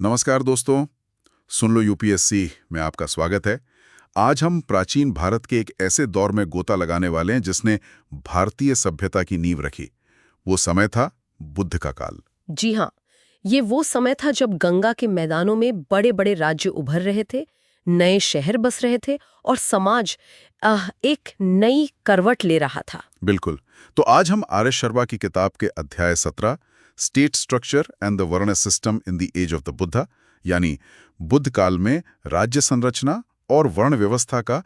नमस्कार दोस्तों, सुन लो यूपीएससी में आपका स्वागत है। आज हम प्राचीन भारत के एक ऐसे दौर में गोता लगाने वाले हैं जिसने भारतीय सभ्यता की नींव रखी। वो समय था बुद्ध का काल। जी हाँ, ये वो समय था जब गंगा के मैदानों में बड़े बड़े राज्य उभर रहे थे, नए शहर बस रहे थे और समाज एक नई करवट ले रहा था। बिल्कुल। तो आज हम आर एस शर्मा की किताब के अध्याय 17 state structure and the varna system in the age of the Buddha, यानी बुद्ध काल में राज्य संरचना और वर्ण व्यवस्था का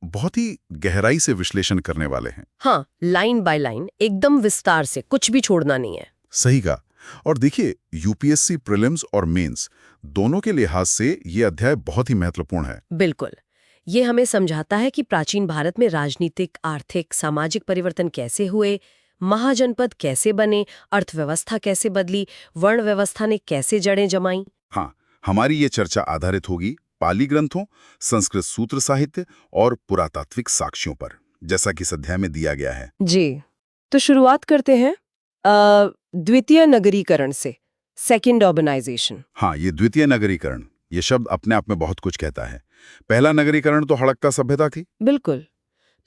बहुत ही गहराई से विश्लेषण करने वाले हैं। हाँ, लाइन बाय लाइन, एकदम विस्तार से, कुछ भी छोड़ना नहीं है। सही कहा। और देखिए, यूपीएससी प्रीलिम्स और मेंस दोनों के लिहाज से ये अध्याय बहुत ही महत्वपूर्ण है। बिल्कुल। ये हमें समझाता है कि प्राचीन भारत में राजनीतिक, आर्थिक, सामाजिक परिवर्तन कैसे हुए, महाजनपद कैसे बने, अर्थव्यवस्था कैसे बदली, वर्ण व्यवस्था ने कैसे जड़ें जमाई। हाँ, हमारी ये चर्चा आधारित होगी पाली ग्रंथों, संस्कृत सूत्र साहित्य और पुरातात्विक साक्ष्यों पर, जैसा कि इस अध्याय में दिया गया है। जी, तो शुरुआत करते हैं द्वितीय नगरीकरण से, सेकेंड अर्बनाइजेशन। हाँ, ये द्वितीय नगरीकरण, ये शब्द अपने आप में बहुत कुछ कहता है। पहला नगरीकरण तो हड़प्पा सभ्यता थी। बिल्कुल।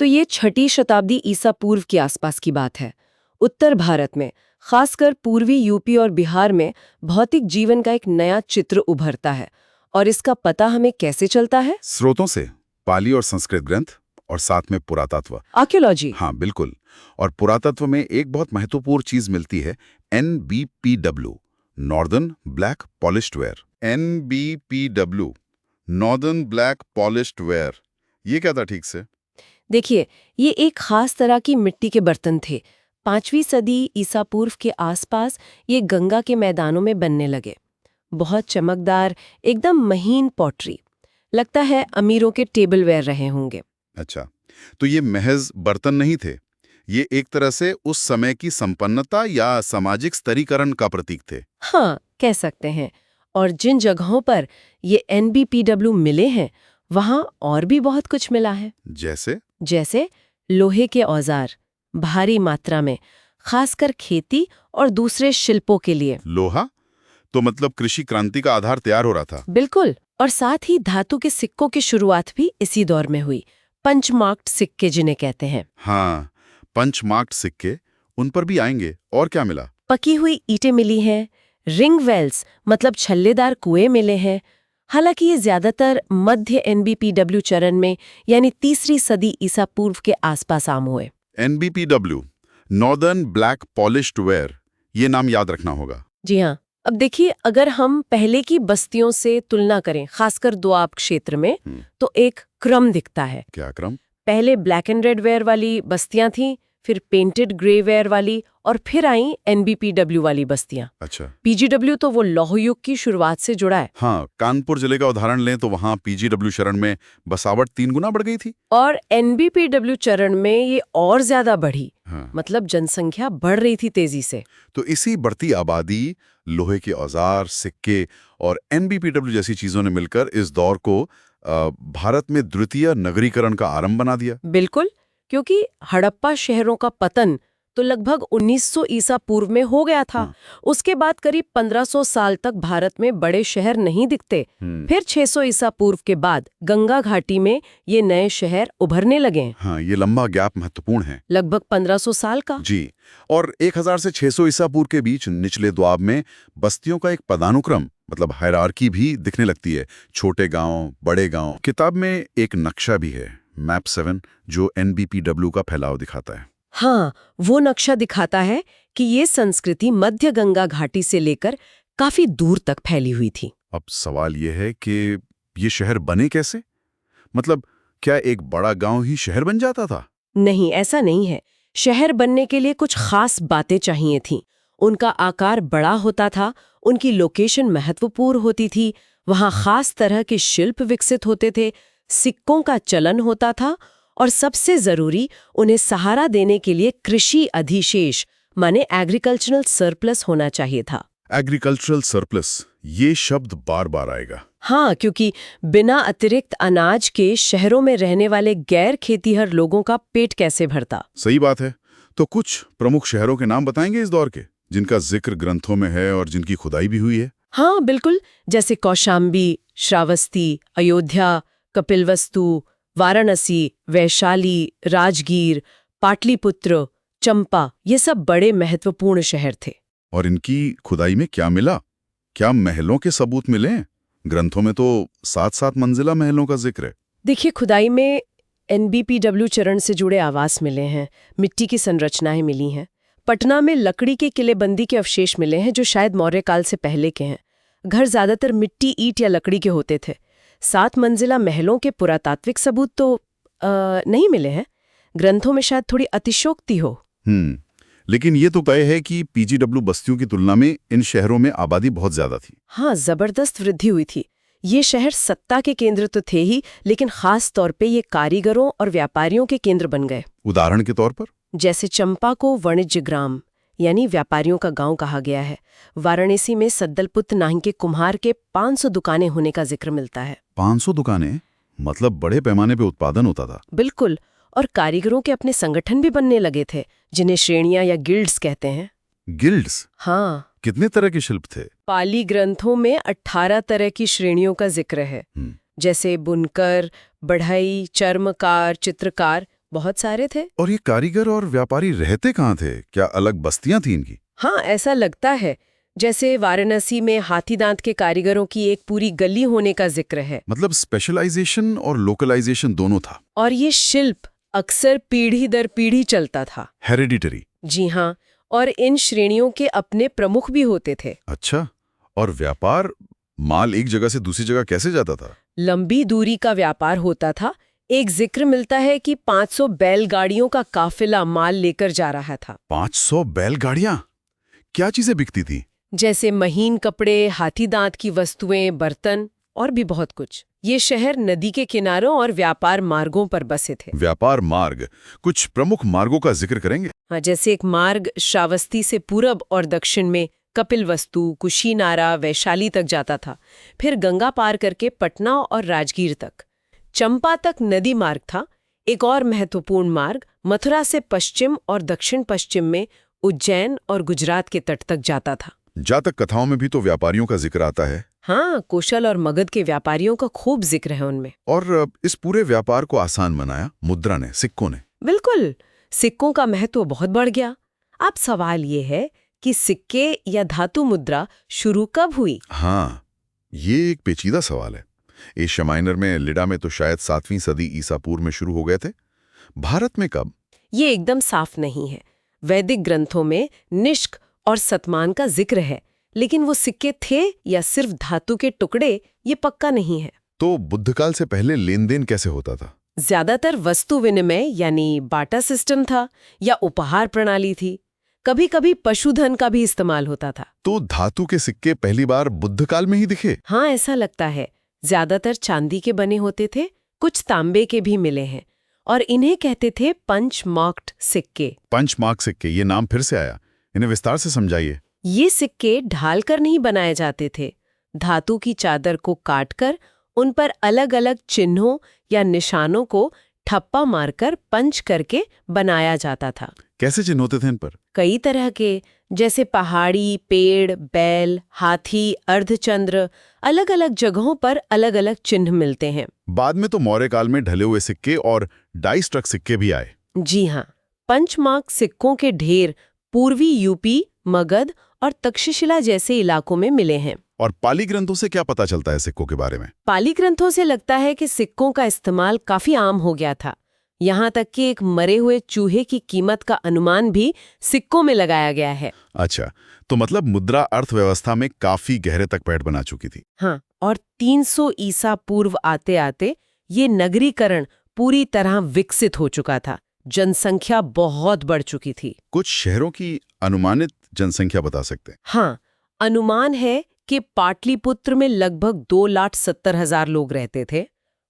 तो ये 6ठी शताब्दी ईसा पूर्व के आसपास की बात है। उत्तर भारत में, खासकर पूर्वी यूपी और बिहार में, भौतिक जीवन का एक नया चित्र उभरता है। और इसका पता हमें कैसे चलता है? स्रोतों से, पाली और संस्कृत ग्रंथ और साथ में पुरातत्व, आर्कियोलॉजी। हाँ बिल्कुल। और पुरातत्व में एक बहुत महत्वपूर्ण चीज मिलती है, NBPW, northern black polished where. NBPW, northern black polished where, ये क्या था ठीक से? देखिए, ये एक खास तरह की मिट्टी के बर्तन थे। 5वीं सदी ईसा पूर्व के आसपास ये गंगा के मैदानों में बनने लगे। बहुत चमकदार, एकदम महीन पॉटरी। लगता है अमीरों के टेबलवेयर रहे होंगे। अच्छा, तो ये महज बर्तन नहीं थे, ये एक तरह से उस समय की संपन्नता या सामाजिक स्तरीकरण का प्रतीक थे। हाँ, कह सकते हैं। और जिन जगहों पर ये NBPW मिले हैं, वहाँ और भी बहुत कुछ मिला है। जैसे लोहे के औजार, भारी मात्रा में, खासकर खेती और दूसरे शिल्पों के लिए। लोहा तो मतलब कृषि क्रांति का आधार तैयार हो रहा था। बिल्कुल। और साथ ही धातु के सिक्कों की शुरुआत भी इसी दौर में हुई। पंचमार्क्ड सिक्के जिन्हें कहते हैं। हाँ, पंचमार्क्ड सिक्के, उन पर भी आएंगे। और क्या मिला? पकी हुई ईंटें मिली हैं, रिंग वेल्स मतलब छल्लेदार कुएं मिले हैं। हालांकि ये ज्यादातर मध्य NBPW चरण में, यानी 3री सदी ईसा पूर्व के आसपास आम हुए। NBPW, northern black polished where, ये नाम याद रखना होगा। जी हाँ। अब देखिए, अगर हम पहले की बस्तियों से तुलना करें, खासकर दोआब क्षेत्र में, तो एक क्रम दिखता है। क्या क्रम? पहले ब्लैक एंड रेड वेयर वाली बस्तियां थीं, फिर पेंटेड ग्रे वेयर वाली, और फिर आई NBPW वाली बस्तियां। अच्छा। PGW तो वो लौह युग की शुरुआत से जुड़ा है। हाँ, कानपुर जिले का उदाहरण लें तो वहाँ PGW चरण में बसावट 3 गुना बढ़ गई थी। और NBPW चरण में ये और ज्यादा बढ़ी। हाँ। मतलब जनसंख्या बढ़ रही थी तेजी से। तो इसी बढ़ती आबादी, लोहे के औजार, सिक्के और NBPW जैसी चीजों ने मिलकर इस दौर को भारत में द्वितीय नगरीकरण का आरंभ बना दिया। बिल्कुल, क्योंकि हड़प्पा शहरों का पतन तो लगभग 1900 ईसा पूर्व में हो गया था। उसके बाद करीब 1500 साल तक भारत में बड़े शहर नहीं दिखते। फिर 600 ईसा पूर्व के बाद गंगा घाटी में ये नए शहर उभरने लगे। हाँ, ये लंबा गैप महत्वपूर्ण है, लगभग 1500 साल का। जी। और 1000 से 600 ईसा पूर्व के बीच निचले द्वाब में बस्तियों का एक पदानुक्रम, मतलब हायरार्की भी दिखने लगती है। छोटे गांव, बड़े गांव। किताब में एक नक्शा भी है, मैप 7, जो NBPW का फैलाव दिखाता है। हाँ, वो नक्शा दिखाता है कि ये संस्कृति मध्य गंगा घाटी से लेकर काफी दूर तक फैली हुई थी। अब सवाल ये है कि ये शहर बने कैसे? मतलब क्या एक बड़ा गांव ही शहर बन जाता था? नहीं, ऐसा नहीं है। शहर बनने के लिए कुछ खास बातें चाहिए थीं। उनका आकार बड़ा होता था, उनकी लोकेशन महत्वपूर्ण होती थी, वहाँ खास तरह के शिल्प विकसित होते थे, सिक्कों का चलन होता था, और सबसे जरूरी, उन्हें सहारा देने के लिए कृषि अधिशेष माने एग्रीकल्चरल सरप्लस होना चाहिए था। एग्रीकल्चरल सरप्लस, ये शब्द बार बार आएगा। हाँ, क्योंकि बिना अतिरिक्त अनाज के शहरों में रहने वाले गैर खेतीहर लोगों का पेट कैसे भरता। सही बात है। तो कुछ प्रमुख शहरों के नाम बताएंगे इस दौर के, जिनका जिक्र ग्रंथों में है और जिनकी खुदाई भी हुई है। हाँ बिल्कुल, जैसे कौशाम्बी, श्रावस्ती, अयोध्या, कपिलवस्तु, वाराणसी, वैशाली, राजगीर, पाटलिपुत्र, चंपा, ये सब बड़े महत्वपूर्ण शहर थे। और इनकी खुदाई में क्या मिला? क्या महलों के सबूत मिले? ग्रंथों में तो 7-7 मंजिला महलों का जिक्र है। देखिए, खुदाई में NBPW चरण से जुड़े आवास मिले हैं, मिट्टी की संरचनाएं मिली हैं। पटना में लकड़ी के किलेबंदी के अवशेष मिले हैं जो शायद मौर्य काल से पहले के हैं। घर ज्यादातर मिट्टी, ईंट या लकड़ी के होते थे। 7 मंजिला महलों के पुरातात्विक सबूत तो नहीं मिले हैं। ग्रंथों में शायद थोड़ी अतिशयोक्ति हो। लेकिन ये तो तय है कि PGW बस्तियों की तुलना में इन शहरों में आबादी बहुत ज्यादा थी। हाँ, जबरदस्त वृद्धि हुई थी। ये शहर सत्ता के केंद्र तो थे ही, लेकिन खास तौर पे ये कारीगरों और व्यापारियों के केंद्र बन गए। उदाहरण के तौर पर? जैसे चंपा को वाणिज्य ग्राम यानी व्यापारियों का गांव कहा गया है। वाराणसी में सद्दलपुत नाम के कुम्हार के 500 दुकानें होने का जिक्र मिलता है। 500 दुकानें? मतलब बड़े पैमाने पे उत्पादन होता था। बिल्कुल, और कारीगरों के अपने संगठन भी बनने लगे थे, जिन्हें श्रेणियां या गिल्ड्स कहते हैं। गिल्ड्स? हाँ। कितने तरह के शिल्प थे? पाली ग्रंथों में 18 तरह की श्रेणियों का जिक्र है। जैसे बुनकर, बढ़ई, चर्मकार, चित्रकार, बहुत सारे थे। और ये कारीगर और व्यापारी रहते कहाँ थे? क्या अलग बस्तियां थी इनकी? हाँ, ऐसा लगता है। जैसे वाराणसी में हाथी दांत के कारीगरों की एक पूरी गली होने का जिक्र है। मतलब स्पेशलाइजेशन और लोकलाइजेशन दोनों था। और ये शिल्प अक्सर पीढ़ी दर पीढ़ी चलता था। हेरिडिटरी? जी हाँ, और इन श्रेणियों के अपने प्रमुख भी होते थे। अच्छा, और व्यापार? माल एक जगह से दूसरी जगह कैसे जाता था? लंबी दूरी का व्यापार होता था। एक जिक्र मिलता है कि 500 बैलगाड़ियों का काफिला माल लेकर जा रहा था। 500 बैलगाड़ियां? क्या चीजें बिकती थी? जैसे महीन कपड़े, हाथी दांत की वस्तुएं, बर्तन और भी बहुत कुछ। ये शहर नदी के किनारों और व्यापार मार्गों पर बसे थे। व्यापार मार्ग? कुछ प्रमुख मार्गों का जिक्र करेंगे? हाँ, जैसे एक मार्ग श्रावस्ती से पूरब और दक्षिण में कपिलवस्तु, कुशीनारा, वैशाली तक जाता था। फिर गंगा पार करके पटना और राजगीर तक। चंपा तक नदी मार्ग था। एक और महत्वपूर्ण मार्ग मथुरा से पश्चिम और दक्षिण पश्चिम में उज्जैन और गुजरात के तट तक जाता था। जातक कथाओं में भी तो व्यापारियों का जिक्र आता है। हाँ, कौशल और मगध के व्यापारियों का खूब जिक्र है उनमें। और इस पूरे व्यापार को आसान बनाया मुद्रा ने, सिक्कों ने। बिल्कुल, सिक्कों का महत्व बहुत बढ़ गया। अब सवाल ये है कि सिक्के या धातु मुद्रा शुरू कब हुई? हाँ, ये एक पेचीदा सवाल है। एशिया माइनर में, लिडा में तो शायद 7वीं सदी ईसा पूर्व में शुरू हो गए थे। भारत में कब? ये एकदम साफ नहीं है। वैदिक ग्रंथों में निष्क और सतमान का जिक्र है, लेकिन वो सिक्के थे या सिर्फ धातु के टुकड़े, ये पक्का नहीं है। तो बुद्धकाल से पहले लेन देन कैसे होता था? ज्यादातर वस्तु विनिमय यानी बाटा सिस्टम था या उपहार प्रणाली थी। कभी कभी पशुधन का भी इस्तेमाल होता था। तो धातु के सिक्के पहली बार बुद्धकाल में ही दिखे? हाँ, ऐसा लगता है। ज्यादातर चांदी के बने होते थे, कुछ तांबे के भी मिले हैं, और इन्हें कहते थे पंच मार्क्ड सिक्के। पंच मार्क सिक्के, ये नाम फिर से आया। इन्हें विस्तार से समझाइए। ये सिक्के ढालकर नहीं बनाए जाते थे। धातु की चादर को काटकर उन पर अलग अलग चिन्हों या निशानों को ठप्पा मारकर पंच करके बनाया जाता था। कैसे चिन्ह होते थे इन पर? कई तरह के, जैसे पहाड़ी, पेड़, बैल, हाथी, अर्धचंद्र, अलग अलग जगहों पर अलग अलग चिन्ह मिलते हैं। बाद में तो मौर्य काल में ढले हुए सिक्के और डाई स्ट्रक सिक्के भी आए। जी हाँ, पंचमार्क सिक्कों के ढेर पूर्वी यूपी, मगध और तक्षशिला जैसे इलाकों में मिले हैं। और पाली ग्रंथों से क्या पता चलता है सिक्कों के बारे में? पाली ग्रंथों से लगता है कि सिक्कों का इस्तेमाल काफी आम हो गया था। यहाँ तक कि एक मरे हुए चूहे की कीमत का अनुमान भी सिक्कों में लगाया गया है। अच्छा, तो मतलब मुद्रा अर्थव्यवस्था में काफी गहरे तक पैठ बना चुकी थी। हाँ, और 300 ईसा पूर्व आते आते ये नगरीकरण पूरी तरह विकसित हो चुका था। जनसंख्या बहुत बढ़ चुकी थी। कुछ शहरों की अनुमानित जनसंख्या बता सकते हैं? हाँ, अनुमान है कि पाटलिपुत्र में लगभग 2,70,000 लोग रहते थे,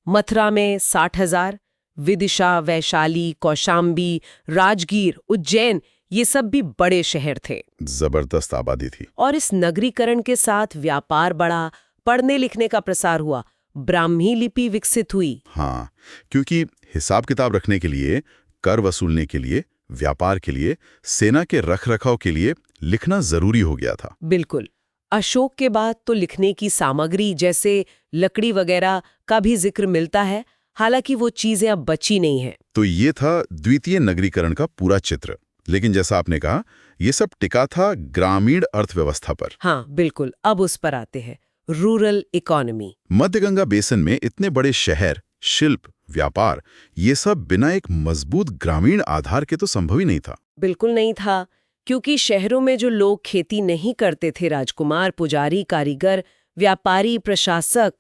मथुरा में 60,000, विदिशा, वैशाली, कौशाम्बी, राजगीर, उज्जैन, ये सब भी बड़े शहर थे। जबरदस्त आबादी थी। और इस नगरीकरण के साथ व्यापार बढ़ा, पढ़ने लिखने का प्रसार हुआ, ब्राह्मी लिपि विकसित हुई। हाँ, क्योंकि हिसाब किताब रखने के लिए, कर वसूलने के लिए, व्यापार के लिए, सेना के रख रखाव के लिए लिखना जरूरी हो गया था। बिल्कुल। अशोक के बाद तो लिखने की सामग्री जैसे लकड़ी वगैरह का भी जिक्र मिलता है, हालांकि वो चीजें अब बची नहीं हैं। तो ये था द्वितीय नगरीकरण का पूरा चित्र। लेकिन जैसा आपने कहा, ये सब टिका था ग्रामीण अर्थव्यवस्था पर। हाँ बिल्कुल, अब उस पर आते हैं, रूरल इकोनॉमी। मध्यगंगा बेसिन में इतने बड़े शहर, शिल्प, व्यापार, ये सब बिना एक मजबूत ग्रामीण आधार के तो संभव ही नहीं था। बिल्कुल नहीं था, क्योंकि शहरों में जो लोग खेती नहीं करते थे, राजकुमार, पुजारी, कारीगर, व्यापारी, प्रशासक,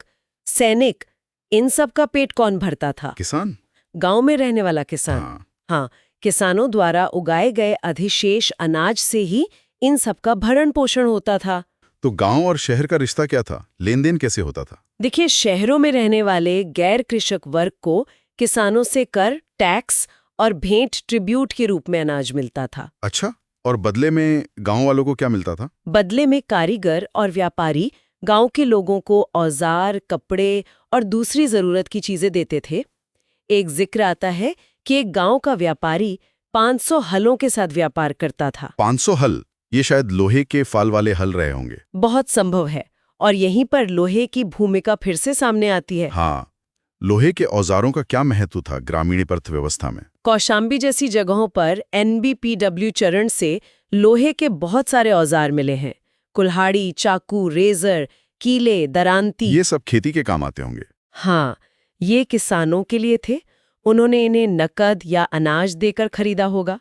सैनिक, इन सब का पेट कौन भरता था? किसान। गांव में रहने वाला किसान। हाँ, किसानों द्वारा उगाए गए अधिशेष अनाज से ही इन सब का भरण पोषण होता था। तो गांव और शहर का रिश्ता क्या था? लेन देन कैसे होता था? देखिए, शहरों में रहने वाले गैर कृषक वर्ग को किसानों से कर, टैक्स और भेंट, ट्रिब्यूट के रूप में अनाज मिलता था। अच्छा, और बदले में गांव वालों को क्या मिलता था? बदले में कारीगर और व्यापारी गांव के लोगों को औजार, कपड़े और दूसरी जरूरत की चीजें देते थे। एक जिक्र आता है कि एक गांव का व्यापारी 500 हलों के साथ व्यापार करता था। 500 हल? ये शायद लोहे के फाल वाले हल रहे होंगे। बहुत संभव है, और यहीं पर लोहे की भूमिका फिर से सामने आती है। हाँ, लोहे के औजारों का क्या महत्व था ग्रामीण अर्थव्यवस्था में? कौशाम्बी जैसी जगहों पर NBPW चरण से लोहे के बहुत सारे औजार मिले हैं। कुल्हाड़ी, चाकू, रेजर, कीले, दरांती। ये सब खेती के काम आते होंगे। हाँ, ये किसानों के लिए थे। उन्होंने इन्हें नकद या अनाज देकर खरीदा होगा।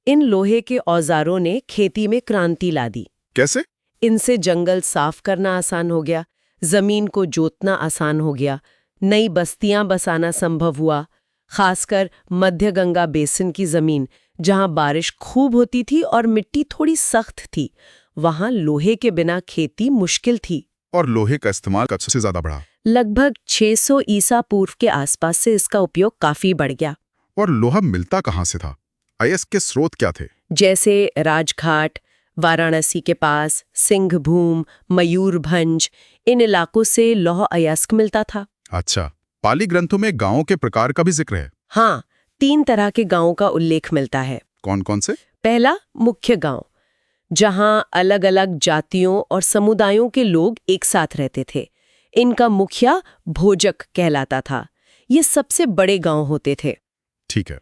इन लोहे के औजारों ने खेती में क्रांति ला दी। कैसे? इनसे जंगल साफ करना आसान हो गया, जमीन को जोतना आसान हो गया, नई बस्तियां बसाना संभव हुआ। खासकर मध्य गंगा बेसिन की जमीन, जहां बारिश खूब होती थी और मिट्टी थोड़ी सख्त थी, वहां लोहे के बिना खेती मुश्किल थी। और लोहे का इस्तेमाल कब से ज्यादा बढ़ा? लगभग 600 ईसा पूर्व के आसपास से इसका उपयोग काफी बढ़ गया। और लोहा मिलता कहाँ से था? अयस्क के स्रोत क्या थे? जैसे राजघाट, वाराणसी के पास, सिंहभूम, मयूरभंज, इन इलाकों से लौह अयस्क मिलता था। अच्छा, पाली ग्रंथों में गांवों के प्रकार का भी जिक्र है। हाँ, 3 तरह के गांवों का उल्लेख मिलता है। कौन कौन से? पहला, मुख्य गांव, जहां अलग अलग जातियों और समुदायों के लोग एक साथ रहते थे। इनका मुखिया भोजक कहलाता था। ये सबसे बड़े गांव होते थे। ठीक है।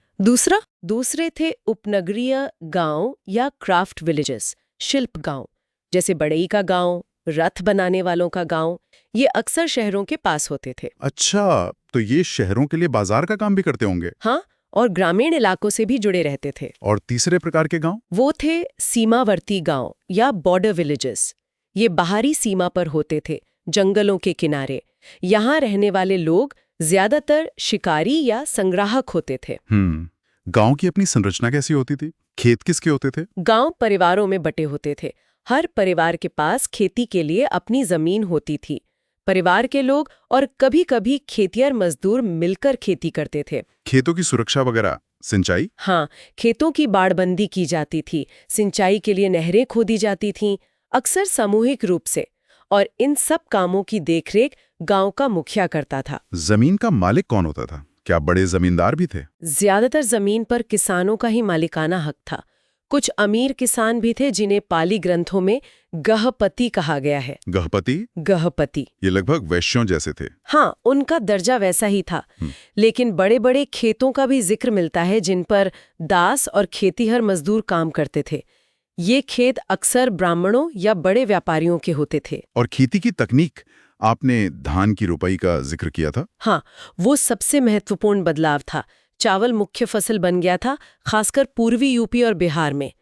दूसरे थे उपनगरीय गांव या क्राफ्ट विलेजेस, शिल्प गांव, जैसे बड़ई का गांव, रथ बनाने वालों का गांव। ये अक्सर शहरों के पास होते थे। अच्छा, तो ये शहरों के लिए बाजार का काम भी करते होंगे। हाँ, और ग्रामीण इलाकों से भी जुड़े रहते थे। और तीसरे प्रकार के गांव? वो थे सीमावर्ती गांव या बॉर्डर विलेजेस। ये बाहरी सीमा पर होते थे, जंगलों के किनारे। यहाँ रहने वाले लोग ज्यादातर शिकारी या संग्राहक होते थे। गांव की अपनी संरचना कैसी होती थी? खेत किसके होते थे? गांव परिवारों में बटे होते थे। हर परिवार के पास खेती के लिए अपनी जमीन होती थी। परिवार के लोग और कभी-कभी खेतिहर मजदूर मिलकर खेती करते थे। खेतों की सुरक्षा वगैरह, सिंचाई? हाँ, खेतों की बाड़बंदी की जाती थी, सिंचाई के लिए नहरें खोदी जाती थीं, अक्सर सामूहिक रूप से। और इन सब कामों की देखरेख गांव का मुखिया करता था। जमीन का मालिक कौन होता था? क्या बड़े जमींदार भी थे? ज्यादातर जमीन पर किसानों का ही मालिकाना हक था। कुछ अमीर किसान भी थे जिन्हें पाली ग्रंथों में गहपति कहा गया है। गहपति ये लगभग वैश्यों जैसे थे। हाँ, उनका दर्जा वैसा ही था। लेकिन बड़े बड़े खेतों का भी जिक्र मिलता है जिन पर दास और खेतीहर मजदूर काम करते थे। ये खेत अक्सर ब्राह्मणों या बड़े व्यापारियों के होते थे। और खेती की तकनीक, आपने धान की रोपाई का जिक्र किया था। हाँ, वो सबसे महत्वपूर्ण बदलाव था। चावल मुख्य फसल बन गया था, खासकर पूर्वी यूपी और बिहार में।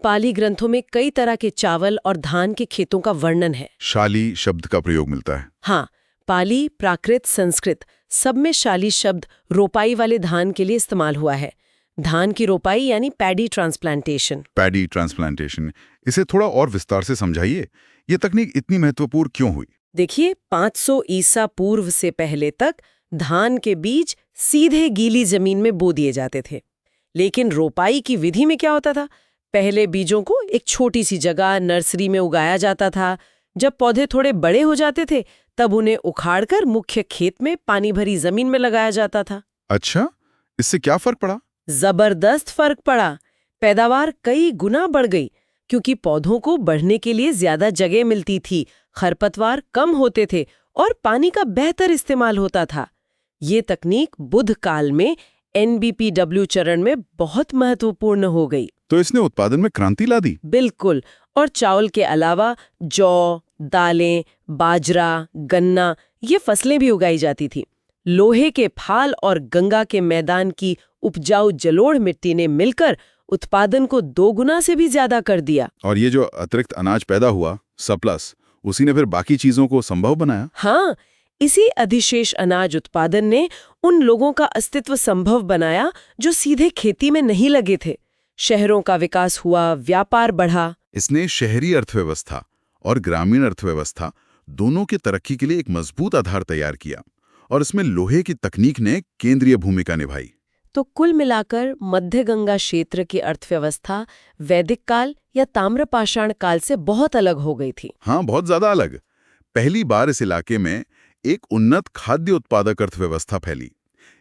पाली ग्रंथों में कई तरह के चावल और धान के खेतों का वर्णन है। शाली शब्द का प्रयोग मिलता है। हाँ, पाली, प्राकृत, संस्कृत सब में शाली शब्द रोपाई वाले धान के लिए इस्तेमाल हुआ है। धान की रोपाई यानी पैडी ट्रांसप्लांटेशन। इसे थोड़ा और विस्तार से समझाइए। ये तकनीक इतनी महत्वपूर्ण क्यों हुई? देखिए, 500 ईसा पूर्व से पहले तक धान के बीज सीधे गीली जमीन में बो दिए जाते थे। लेकिन रोपाई की विधि में क्या होता था? पहले बीजों को एक छोटी सी जगह नर्सरी में उगाया जाता था। जब पौधे थोड़े बड़े हो जाते थे, तब उन्हें उखाड़कर मुख्य खेत में पानी भरी जमीन में लगाया जाता था। अच्छा, इससे क्या फर्क पड़ा? जबरदस्त फर्क पड़ा। पैदावार कई गुना बढ़ गई, क्योंकि पौधों को बढ़ने के लिए ज्यादा जगह मिलती थी, खरपतवार कम होते थे और पानी का बेहतर इस्तेमाल होता था। ये तकनीक बुद्ध काल में NBPW चरण में बहुत महत्वपूर्ण हो गई। तो इसने उत्पादन में क्रांति ला दी। बिल्कुल। और चावल के अलावा जौ, दालें, बाजरा, गन्ना ये फसलें भी उगाई जाती थी। लोहे के फाल और गंगा के मैदान की उपजाऊ जलोढ़ मिट्टी ने मिलकर उत्पादन को 2 गुना से भी ज्यादा कर दिया। और ये जो अतिरिक्त अनाज पैदा हुआ, सरप्लस, उसी ने फिर बाकी चीजों को संभव बनाया। हाँ, इसी अधिशेष अनाज उत्पादन ने उन लोगों का अस्तित्व संभव बनाया जो सीधे खेती में नहीं लगे थे। शहरों का विकास हुआ, व्यापार बढ़ा। इसने शहरी अर्थव्यवस्था और ग्रामीण अर्थव्यवस्था दोनों की तरक्की के लिए एक मजबूत आधार तैयार किया, और इसमें लोहे की तकनीक ने केंद्रीय भूमिका निभाई। तो कुल मिलाकर मध्य गंगा क्षेत्र की अर्थव्यवस्था वैदिक काल या ताम्रपाषाण काल से बहुत अलग हो गई थी। हाँ, बहुत ज्यादा अलग। पहली बार इस इलाके में एक उन्नत खाद्य उत्पादक अर्थव्यवस्था फैली।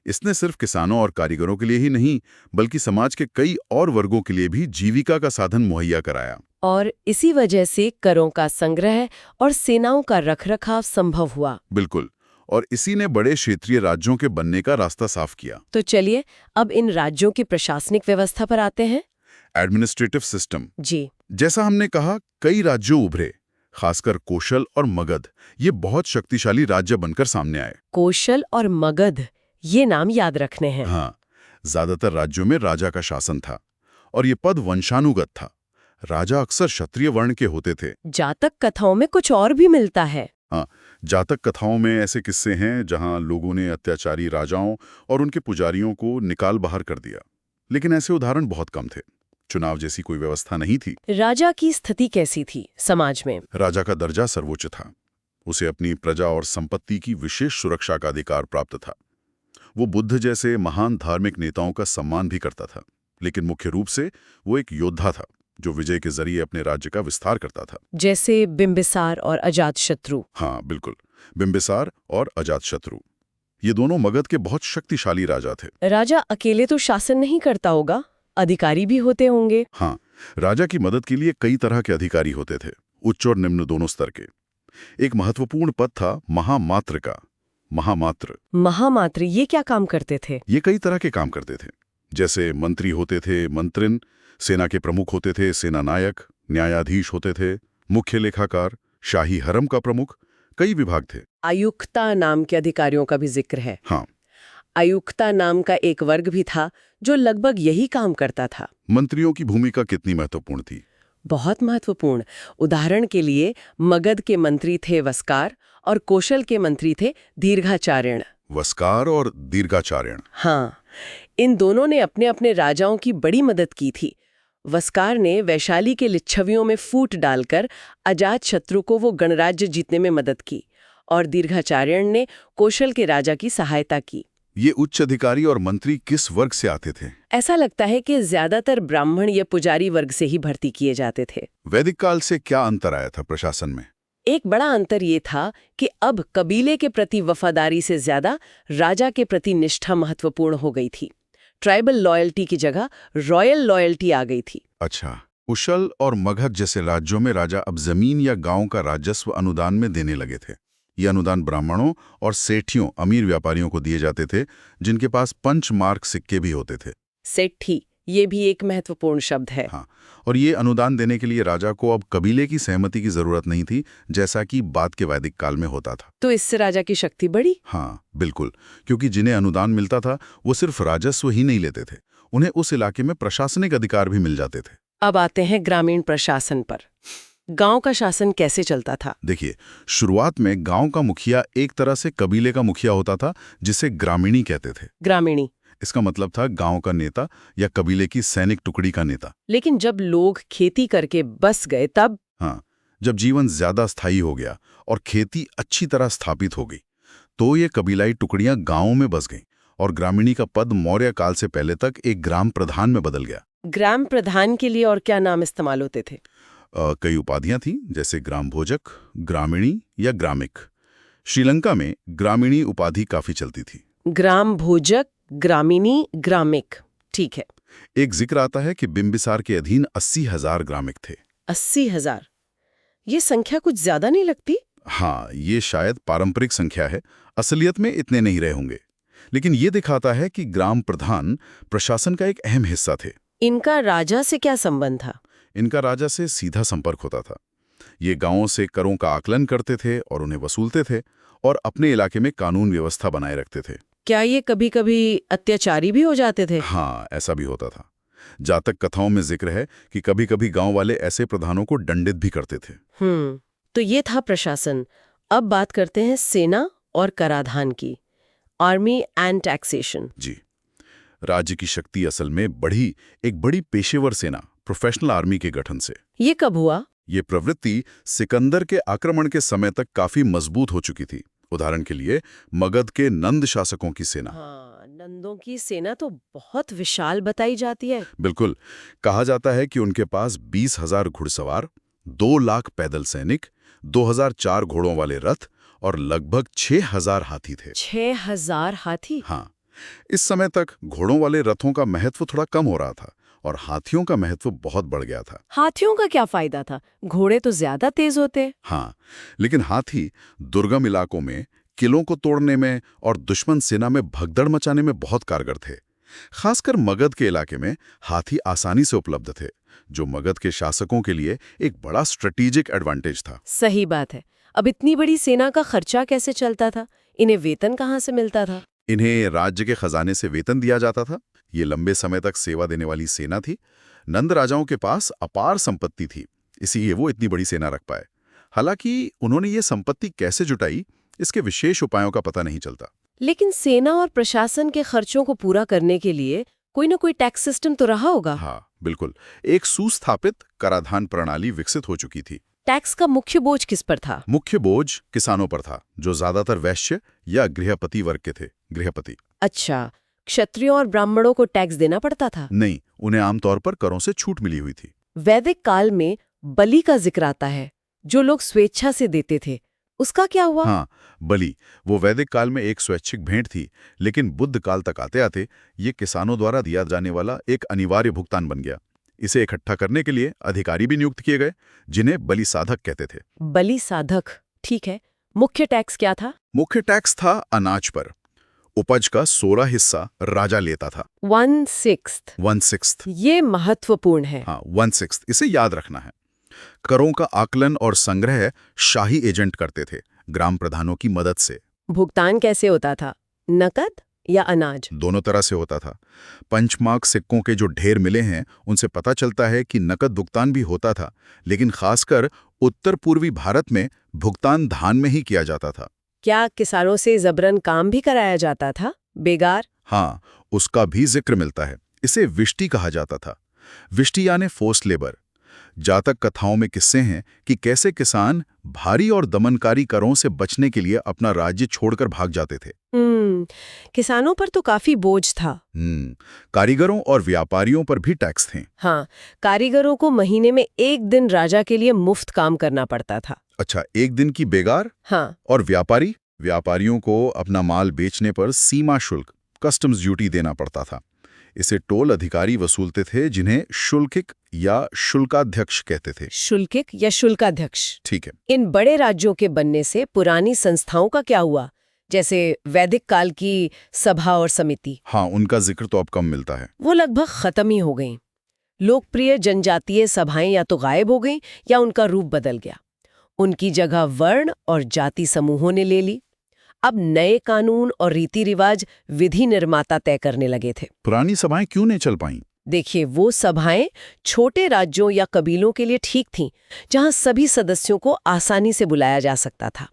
इसने सिर्फ किसानों और कारीगरों के लिए ही नहीं, बल्कि समाज के कई और वर्गों के लिए भी जीविका का साधन मुहैया कराया। और इसी वजह से करों का संग्रह और सेनाओं का रखरखाव संभव हुआ। बिल्कुल। और इसी ने बड़े क्षेत्रीय राज्यों के बनने का रास्ता साफ किया। तो चलिए अब इन राज्यों की प्रशासनिक व्यवस्था पर आते हैं। Administrative system. जी, जैसा हमने कहा, कई राज्यों उभरे, खासकर कोशल और मगध। ये बहुत शक्तिशाली राज्य बनकर सामने आए। कोशल और मगध, ये नाम याद रखने हैं। हाँ, ज्यादातर राज्यों में राजा का शासन था, और ये पद वंशानुगत था। राजा अक्सर क्षत्रिय वर्ण के होते थे। जातक कथाओं में कुछ और भी मिलता है। हाँ, जातक कथाओं में ऐसे किस्से हैं जहां लोगों ने अत्याचारी राजाओं और उनके पुजारियों को निकाल बाहर कर दिया, लेकिन ऐसे उदाहरण बहुत कम थे। चुनाव जैसी कोई व्यवस्था नहीं थी। राजा की स्थिति कैसी थी समाज में? राजा का दर्जा सर्वोच्च था। उसे अपनी प्रजा और संपत्ति की विशेष सुरक्षा का अधिकार प्राप्त था। वो बुद्ध जैसे महान धार्मिक नेताओं का सम्मान भी करता था, लेकिन मुख्य रूप से वो एक योद्धा था जो विजय के जरिए अपने राज्य का विस्तार करता था। जैसे बिंबिसार और अजातशत्रु। हाँ, बिल्कुल। बिंबिसार और अजातशत्रु, ये दोनों मगध के बहुत शक्तिशाली राजा थे। राजा अकेले तो शासन नहीं करता होगा, अधिकारी भी होते होंगे। हाँ, राजा की मदद के लिए कई तरह के अधिकारी होते थे, उच्च और निम्न दोनों स्तर के। एक महत्वपूर्ण पद था महामात्र का। महामात्र ये क्या काम करते थे? ये कई तरह के काम करते थे। जैसे मंत्री होते थे मंत्रिन, सेना के प्रमुख होते थे सेना नायक, न्यायाधीश होते थे, मुख्य लेखाकार, शाही हरम का प्रमुख, कई विभाग थे। आयुक्ता नाम के अधिकारियों का भी जिक्र है। हाँ, आयुक्ता नाम का एक वर्ग भी था जो लगभग यही काम करता था। मंत्रियों की भूमिका कितनी महत्वपूर्ण थी? बहुत महत्वपूर्ण। उदाहरण के लिए मगध के मंत्री थे वस्कार और कौशल के मंत्री थे दीर्घाचार्यण। वस्कार और दीर्घाचार्यण। हाँ, इन दोनों ने अपने अपने राजाओं की बड़ी मदद की थी। वस्कार ने वैशाली के लिच्छवियों में फूट डालकर अजातशत्रु को वो गणराज्य जीतने में मदद की, और दीर्घाचार्यण ने कौशल के राजा की सहायता की। ये उच्च अधिकारी और मंत्री किस वर्ग से आते थे? ऐसा लगता है कि ज्यादातर ब्राह्मण या पुजारी वर्ग से ही भर्ती किए जाते थे। वैदिक काल से क्या अंतर आया था प्रशासन में? एक बड़ा अंतर ये था कि अब कबीले के प्रति वफादारी से ज्यादा राजा के प्रति निष्ठा महत्वपूर्ण हो गई थी। ट्राइबल लॉयल्टी की जगह रॉयल लॉयल्टी आ गई थी। अच्छा, कुशल और मगध जैसे राज्यों में राजा अब जमीन या गांव का राजस्व अनुदान में देने लगे थे। ये अनुदान ब्राह्मणों और सेठियों, अमीर व्यापारियों को दिए जाते थे, जिनके पास पंचमार्क सिक्के भी होते थे। सेठी, ये भी एक महत्वपूर्ण शब्द है। हाँ, और ये अनुदान देने के लिए राजा को अब कबीले की सहमति की जरूरत नहीं थी, जैसा कि बाद के वैदिक काल में होता था। तो इससे राजा की शक्ति बढ़ी? हाँ, बिल्कुल, क्योंकि जिन्हें अनुदान मिलता था वो सिर्फ राजस्व ही नहीं लेते थे, उन्हें उस इलाके में प्रशासनिक अधिकार भी मिल जाते थे। अब आते हैं ग्रामीण प्रशासन पर। गांव का शासन कैसे चलता था? देखिए, शुरुआत में गांव का मुखिया एक तरह से कबीले का मुखिया होता था, जिसे ग्रामीणी कहते थे। ग्रामीणी, इसका मतलब था गांव का नेता या कबीले की सैनिक टुकड़ी का नेता। लेकिन जब लोग खेती करके बस गए तब? हाँ, जब जीवन ज्यादा स्थायी हो गया और खेती अच्छी तरह स्थापित हो गई, तो ये कबीलाई टुकड़ियां गांवों में बस गईं और ग्रामीणी का पद मौर्य काल से पहले तक एक ग्राम प्रधान में बदल गया। ग्राम प्रधान के लिए और क्या नाम इस्तेमाल होते थे? कई उपाधियां थीं, जैसे ग्राम भोजक, ग्रामीणी या ग्रामिक। श्रीलंका में ग्रामीणी उपाधि काफी चलती थी। ग्राम भोजक, ग्रामीणी, ग्रामिक, ठीक है। एक जिक्र आता है कि बिंबिसार के अधीन 80,000 ग्रामिक थे। 80,000। ये संख्या कुछ ज्यादा नहीं लगती? हाँ, ये शायद पारंपरिक संख्या है, असलियत में इतने नहीं रहे होंगे। लेकिन ये दिखाता है कि ग्राम प्रधान प्रशासन का एक अहम हिस्सा थे। इनका राजा से क्या संबंध था? इनका राजा से सीधा संपर्क होता था। ये गांवों से करों का आकलन करते थे और उन्हें वसूलते थे और अपने इलाके में कानून व्यवस्था बनाए रखते थे। क्या ये कभी-कभी अत्याचारी भी हो जाते थे? हाँ, ऐसा भी होता था। जातक कथाओं में जिक्र है कि कभी-कभी गांव वाले ऐसे प्रधानों को दंडित भी करते थे। तो ये था प्रशासन। अब बात करते हैं सेना और कराधान की। Army and taxation. जी, राज्य की शक्ति असल में बढ़ी एक बड़ी पेशेवर सेना, प्रोफेशनल आर्मी के गठन से। ये कब हुआ? ये प्रवृत्ति सिकंदर के आक्रमण के समय तक काफी मजबूत हो चुकी थी। उदाहरण के लिए मगध के नंद शासकों की सेना। हाँ, नंदों की सेना तो बहुत विशाल बताई जाती है। बिल्कुल, कहा जाता है कि उनके पास 20,000 घुड़सवार, 2 लाख पैदल सैनिक, 2004 घोड़ों वाले रथ और लगभग 6,000 हाथी थे। 6,000 हाथी? हाँ, इस समय तक घोड़ों वाले रथों का महत्व थोड़ा कम हो रहा था और हाथियों का महत्व बहुत बढ़ गया था। हाथियों का क्या फायदा था? घोड़े तो ज्यादा तेज होते। हाँ, लेकिन हाथी दुर्गम इलाकों में, किलों को तोड़ने में और दुश्मन सेना में भगदड़ मचाने में बहुत कारगर थे। खासकर मगध के इलाके में हाथी आसानी से उपलब्ध थे, जो मगध के शासकों के लिए एक बड़ा स्ट्रेटेजिक एडवांटेज था। सही बात है। अब इतनी बड़ी सेना का खर्चा कैसे चलता था? इन्हें वेतन कहाँ से मिलता था? इन्हें राज्य के खजाने से वेतन दिया जाता था। ये लंबे समय तक सेवा देने वाली सेना थी। नंद राजाओं के पास अपार संपत्ति थी, इसीलिए वो इतनी बड़ी सेना रख पाए। हालांकि उन्होंने ये संपत्ति कैसे जुटाई, इसके विशेष उपायों का पता नहीं चलता। लेकिन सेना और प्रशासन के खर्चों को पूरा करने के लिए कोई ना कोई टैक्स सिस्टम तो रहा होगा। हाँ, बिल्कुल। एक सुस्थापित कराधान प्रणाली विकसित हो चुकी थी। टैक्स का मुख्य बोझ किस पर था? मुख्य बोझ किसानों पर था, जो ज्यादातर वैश्य या गृहपति वर्ग के थे। गृहपति। अच्छा, क्षत्रियों और ब्राह्मणों को टैक्स देना पड़ता था? नहीं, उन्हें आमतौर पर करों से छूट मिली हुई थी। वैदिक काल में बलि का जिक्र आता है, जो लोग स्वेच्छा से देते थे। उसका क्या हुआ? हाँ, बलि वो वैदिक काल में एक स्वैच्छिक भेंट थी, लेकिन बुद्ध काल तक आते आते ये किसानों द्वारा दिया जाने वाला एक अनिवार्य भुगतान बन गया। इसे इकट्ठा करने के लिए अधिकारी भी नियुक्त किए गए, जिन्हें बलि साधक कहते थे। बलि साधक, ठीक है। मुख्य टैक्स क्या था? मुख्य टैक्स था अनाज पर। उपज का 16 हिस्सा राजा लेता था। 1/6। 1/6। ये महत्वपूर्ण है। हाँ, 1/6, इसे याद रखना है। करों का आकलन और संग्रह शाही एजेंट करते थे, ग्राम प्रधानों की मदद से। भुगतान कैसे होता था? नकद या अनाज? दोनों तरह से होता था। पंचमार्क सिक्कों के जो ढेर मिले हैं, उनसे पता चलता है कि नकद भुगतान भी होता था, लेकिन खासकर उत्तर पूर्वी भारत में भुगतान धान में ही किया जाता था। क्या किसानों से जबरन काम भी कराया जाता था? बेगार? हाँ, उसका भी जिक्र मिलता है। इसे विष्टि कहा जाता था। विष्टि यानी फोर्स्ड लेबर। जातक कथाओं में किस्से हैं कि कैसे किसान भारी और दमनकारी करों से बचने के लिए अपना राज्य छोड़कर भाग जाते थे। किसानों पर तो काफी बोझ था। कारीगरों और व्यापारियों पर भी टैक्स थे। हाँ, कारीगरों को महीने में 1 दिन राजा के लिए मुफ्त काम करना पड़ता था। अच्छा, 1 दिन की बेगार? हाँ। और व्यापारियों को अपना माल बेचने पर सीमा शुल्क, कस्टम्स ड्यूटी देना पड़ता था। इसे टोल अधिकारी वसूलते थे, जिन्हें शुल्किक या शुल्काध्यक्ष कहते थे। शुल्किक या शुल्काध्यक्ष, ठीक है। इन बड़े राज्यों के बनने से पुरानी संस्थाओं का क्या हुआ, जैसे वैदिक काल की सभा और समिति? हाँ, उनका जिक्र तो अब कम मिलता है। वो लगभग खत्म ही हो गई। लोकप्रिय जनजातीय सभाएं या तो गायब हो गईं या उनका रूप बदल गया। उनकी जगह वर्ण और जाति समूहों ने ले ली। अब नए कानून और रीति रिवाज विधि निर्माता तय करने लगे थे। पुरानी सभाएं क्यों नहीं चल पाईं? देखिए, वो सभाएं छोटे राज्यों या कबीलों के लिए ठीक थीं, जहां सभी सदस्यों को आसानी से बुलाया जा सकता था।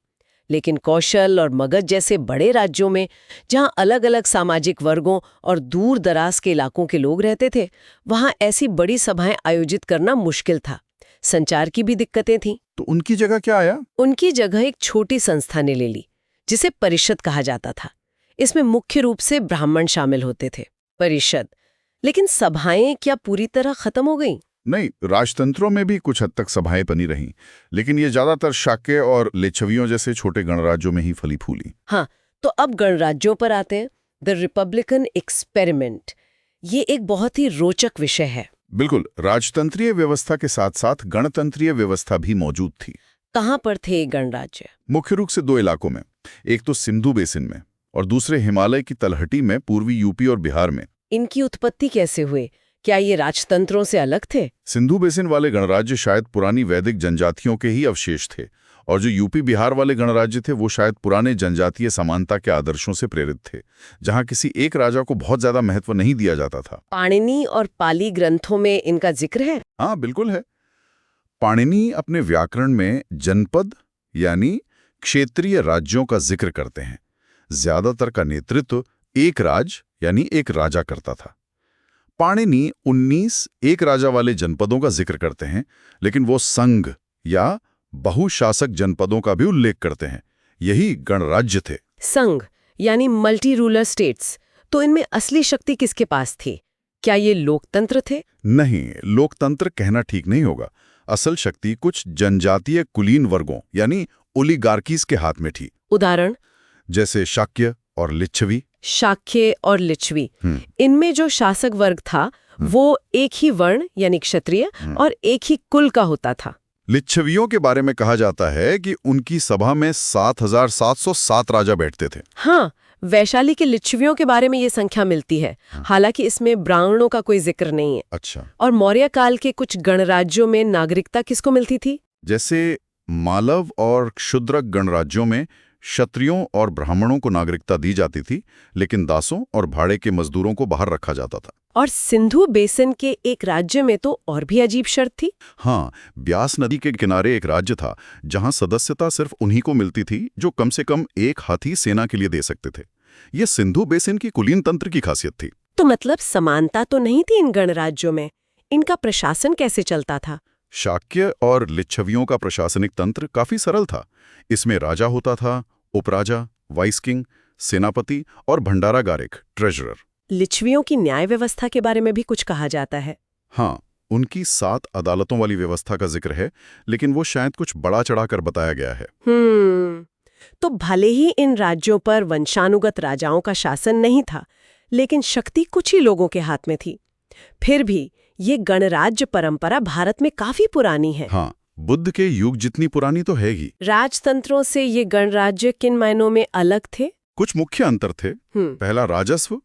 लेकिन कौशल और मगध जैसे बड़े राज्यों में, जहां अलग-अलग सामाजिक वर्गों और दूर दराज के इलाकों के लोग रहते थे, वहां ऐसी बड़ी सभाएं आयोजित करना मुश्किल था। संचार की भी दिक्कतें थीं। तो उनकी जगह क्या आया? उनकी जगह एक छोटी संस्था ने ले ली, जिसे परिषद कहा जाता था। इसमें मुख्य रूप से ब्राह्मण शामिल होते थे। परिषद। लेकिन सभाएं क्या पूरी तरह खत्म हो गईं? नहीं, राजतंत्रों में भी कुछ हद तक सभाएं बनी रहीं, लेकिन ये ज्यादातर शाक्य और लिच्छवियों जैसे छोटे गणराज्यों में ही फली फूली। हाँ, तो अब गणराज्यों पर आते हैं। द रिपब्लिकन एक्सपेरिमेंट, ये एक बहुत ही रोचक विषय है। बिल्कुल, राजतंत्रीय व्यवस्था के साथ साथ गणतंत्रीय व्यवस्था भी मौजूद थी। कहाँ पर थे ये गणराज्य? मुख्य रूप से दो इलाकों में, एक तो सिंधु बेसिन में और दूसरे हिमालय की तलहटी में पूर्वी यूपी और बिहार में। इनकी उत्पत्ति कैसे हुई? क्या ये राजतंत्रों से अलग थे? सिंधु बेसिन वाले गणराज्य शायद पुरानी वैदिक जनजातियों के ही अवशेष थे, और जो यूपी बिहार वाले गणराज्य थे वो शायद पुराने जनजातीय समानता के आदर्शों से प्रेरित थे, जहां किसी एक राजा को बहुत ज्यादा महत्व नहीं दिया जाता था। पाणिनि और पाली ग्रंथों में इनका जिक्र है? हाँ, बिल्कुल है। पाणिनि अपने व्याकरण में जनपद यानी क्षेत्रीय राज्यों का जिक्र करते हैं। ज्यादातर का नेतृत्व एक राज यानी एक राजा करता था। पाणिनि 19 एक राजा वाले जनपदों का जिक्र करते हैं, लेकिन वो संघ या बहुशासक जनपदों का भी उल्लेख करते हैं। यही गणराज्य थे। संघ यानी मल्टी रूलर स्टेट्स, तो इनमें असली शक्ति किसके पास थी? क्या ये लोकतंत्र थे? नहीं, लोकतंत्र कहना ठीक नहीं होगा। असल शक्ति कुछ जनजातीय कुलीन वर्गों यानी ओलिगार्कीज के हाथ में थी। उदाहरण? जैसे शाक्य और लिच्छवी। शाक्य और लिच्छवी, इनमें जो शासक वर्ग था वो एक ही वर्ण यानी क्षत्रिय और एक ही कुल का होता था। लिच्छवियों के बारे में कहा जाता है कि उनकी सभा में 7,707 राजा बैठते थे। हाँ, वैशाली के लिच्छवियों के बारे में ये संख्या मिलती है, हालांकि इसमें ब्राह्मणों का कोई जिक्र नहीं है। अच्छा। और मौर्य काल के कुछ गणराज्यों में नागरिकता किसको मिलती थी? जैसे मालव और क्षुद्रक गणराज्यों में क्षत्रियों और ब्राह्मणों को नागरिकता दी जाती थी, लेकिन दासों और भाड़े के मजदूरों को बाहर रखा जाता था। और सिंधु बेसिन के एक राज्य में तो और भी अजीब शर्त थी। हाँ, ब्यास नदी के किनारे एक राज्य था जहां सदस्यता सिर्फ उन्हीं को मिलती थी जो कम से कम एक हाथी सेना के लिए दे सकते थे। यह सिंधु बेसिन की कुलीन तंत्र की खासियत थी। तो मतलब समानता तो नहीं थी इन गणराज्यों में। इनका प्रशासन कैसे चलता था? शाक्य और लिच्छवियों का प्रशासनिक तंत्र काफी सरल था। इसमें राजा होता था, उपराजा, वाइस किंग, सेनापति और भंडारागारिक ट्रेजरर। लिच्छवियों की न्याय व्यवस्था के बारे में भी कुछ कहा जाता है। हाँ, उनकी 7 अदालतों वाली व्यवस्था का जिक्र है, लेकिन वो शायद कुछ बड़ा चढ़ाकर बताया गया है। तो भले ही इन राज्यों पर वंशानुगत राजाओं का शासन नहीं था, लेकिन शक्ति कुछ ही लोगों के हाथ में थी। फिर भी ये गणराज्य परंपरा भारत में काफी पुरानी है। हाँ, बुद्ध के युग जितनी पुरानी तो है ही। राजतंत्रों से ये गणराज्य किन मायनों में अलग थे? कुछ मुख्य अंतर थे। पहला, राजस्व।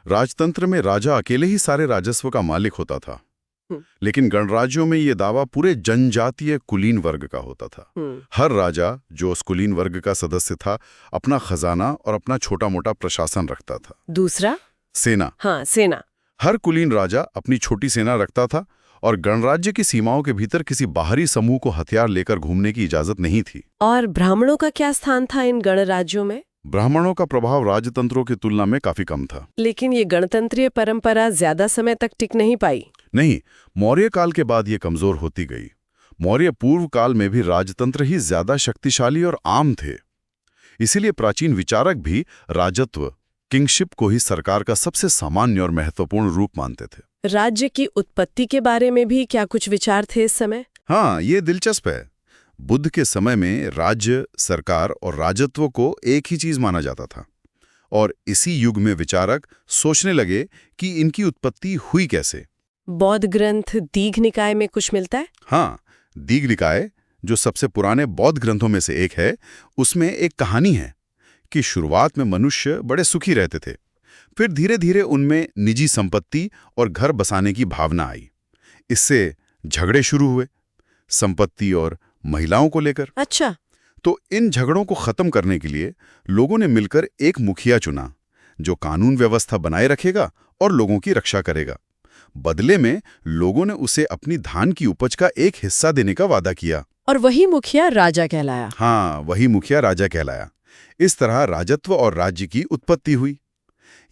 राजतंत्र में राजा अकेले ही सारे राजस्व का मालिक होता था, लेकिन गणराज्यों में ये दावा पूरे जनजातीय कुलीन वर्ग का होता था। हर राजा जो उस कुलीन वर्ग का सदस्य था अपना खजाना और अपना छोटा मोटा प्रशासन रखता था। दूसरा, सेना। हाँ, सेना। हर कुलीन राजा अपनी छोटी सेना रखता था और गणराज्य की सीमाओं के भीतर किसी बाहरी समूह को हथियार लेकर घूमने की इजाजत नहीं थी। और ब्राह्मणों का क्या स्थान था इन गणराज्यों में? ब्राह्मणों का प्रभाव राजतंत्रों की तुलना में काफी कम था। लेकिन ये गणतंत्रीय परंपरा ज्यादा समय तक टिक नहीं पाई। नहीं, मौर्य काल के बाद ये कमजोर होती गई। मौर्य पूर्व काल में भी राजतंत्र ही ज्यादा शक्तिशाली और आम थे। इसीलिए प्राचीन विचारक भी राजत्व, किंगशिप को ही सरकार का सबसे सामान्य और महत्वपूर्ण रूप मानते थे। राज्य की उत्पत्ति के बारे में भी क्या कुछ विचार थे इस समय? हाँ, ये दिलचस्प है। बुद्ध के समय में राज्य, सरकार और राजत्व को एक ही चीज माना जाता था, और इसी युग में विचारक सोचने लगे कि इनकी उत्पत्ति हुई कैसे। बौद्ध ग्रंथ दीघ निकाय में कुछ मिलता है? हाँ, दीघ निकाय, जो सबसे पुराने बौद्ध ग्रंथों में से एक है, उसमें एक कहानी है कि शुरुआत में मनुष्य बड़े सुखी रहते थे। फिर धीरे धीरे उनमें निजी संपत्ति और घर बसाने की भावना आई। इससे झगड़े शुरू हुए, संपत्ति और महिलाओं को लेकर। अच्छा। तो इन झगड़ों को खत्म करने के लिए लोगों ने मिलकर एक मुखिया चुना जो कानून व्यवस्था बनाए रखेगा और लोगों की रक्षा करेगा। बदले में लोगों ने उसे अपनी धान की उपज का एक हिस्सा देने का वादा किया। और वही मुखिया राजा कहलाया। हाँ, वही मुखिया राजा कहलाया। इस तरह राजत्व और राज्य की उत्पत्ति हुई।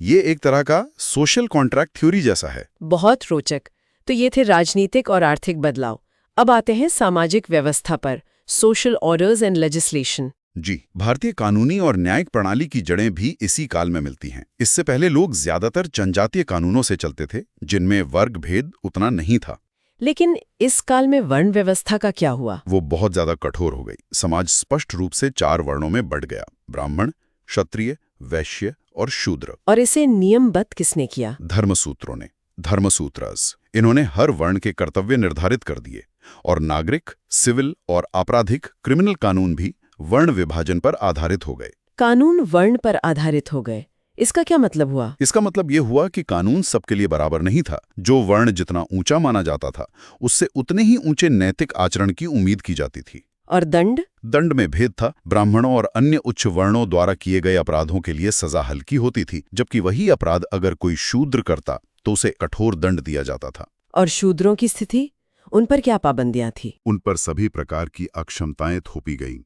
ये एक तरह का सोशल कॉन्ट्रैक्ट थ्योरी जैसा है। बहुत रोचक। तो ये थे राजनीतिक और आर्थिक बदलाव। अब आते हैं सामाजिक व्यवस्था पर, सोशल ऑर्डर्स एंड लेजिस्लेशन। जी, भारतीय कानूनी और न्यायिक प्रणाली की जड़ें भी इसी काल में मिलती हैं। इससे पहले लोग ज्यादातर जनजातीय कानूनों से चलते थे, जिनमें वर्ग भेद उतना नहीं था। लेकिन इस काल में वर्ण व्यवस्था का क्या हुआ? वो बहुत ज्यादा कठोर हो गई। समाज स्पष्ट रूप से 4 वर्णों में बढ़ गया: ब्राह्मण, क्षत्रिय, वैश्य और शूद्र। और इसे नियमबद्ध किसने किया? धर्मसूत्रों ने, धर्मसूत्रस। इन्होंने हर वर्ण के कर्तव्य निर्धारित कर दिए और नागरिक, सिविल और आपराधिक क्रिमिनल कानून भी वर्ण विभाजन पर आधारित हो गए। कानून वर्ण पर आधारित हो गए, इसका क्या मतलब हुआ? इसका मतलब ये हुआ कि कानून सबके लिए बराबर नहीं था। जो वर्ण जितना ऊंचा माना जाता था, उससे उतने ही ऊंचे नैतिक आचरण की उम्मीद की जाती थी। और दंड? दंड में भेद था। ब्राह्मणों और अन्य उच्च वर्णों द्वारा किए गए अपराधों के लिए सजा हल्की होती थी, जबकि वही अपराध अगर कोई शूद्र करता तो उसे कठोर दंड दिया जाता था। और शूद्रों की स्थिति? उन पर क्या पाबंदियां थी? उन पर सभी प्रकार की अक्षमताएं थोपी गईं।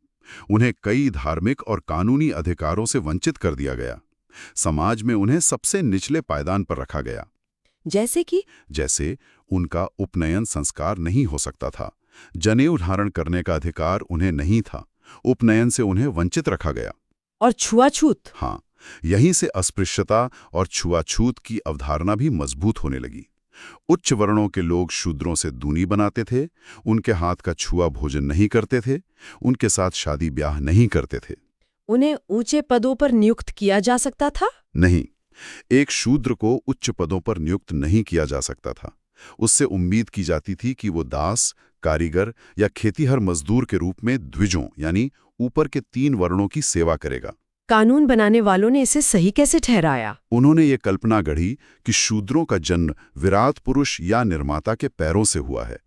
उन्हें कई धार्मिक और कानूनी अधिकारों से वंचित कर दिया गया। समाज में उन्हें सबसे निचले पायदान पर रखा गया। जैसे कि? जैसे उनका उपनयन संस्कार नहीं हो सकता था, जनेऊ धारण करने का अधिकार उन्हें नहीं था, उपनयन से उन्हें वंचित रखा गया। और छुआछूत? हाँ, यहीं से अस्पृश्यता और छुआछूत की अवधारणा भी मजबूत होने लगी। उच्च वर्णों के लोग शूद्रों से दूनी बनाते थे, उनके हाथ का छुआ भोजन नहीं करते थे, उनके साथ शादी ब्याह नहीं करते थे। उन्हें ऊंचे पदों पर नियुक्त किया जा सकता था? नहीं, एक शूद्र को उच्च पदों पर नियुक्त नहीं किया जा सकता था। उससे उम्मीद की जाती थी कि वो दास, कारीगर या खेतीहर मजदूर के रूप में द्विजों यानी ऊपर के 3 वर्णों की सेवा करेगा। कानून बनाने वालों ने इसे सही कैसे ठहराया? उन्होंने ये कल्पना गढ़ी कि शूद्रों का जन्म विराट पुरुष या निर्माता के पैरों से हुआ है,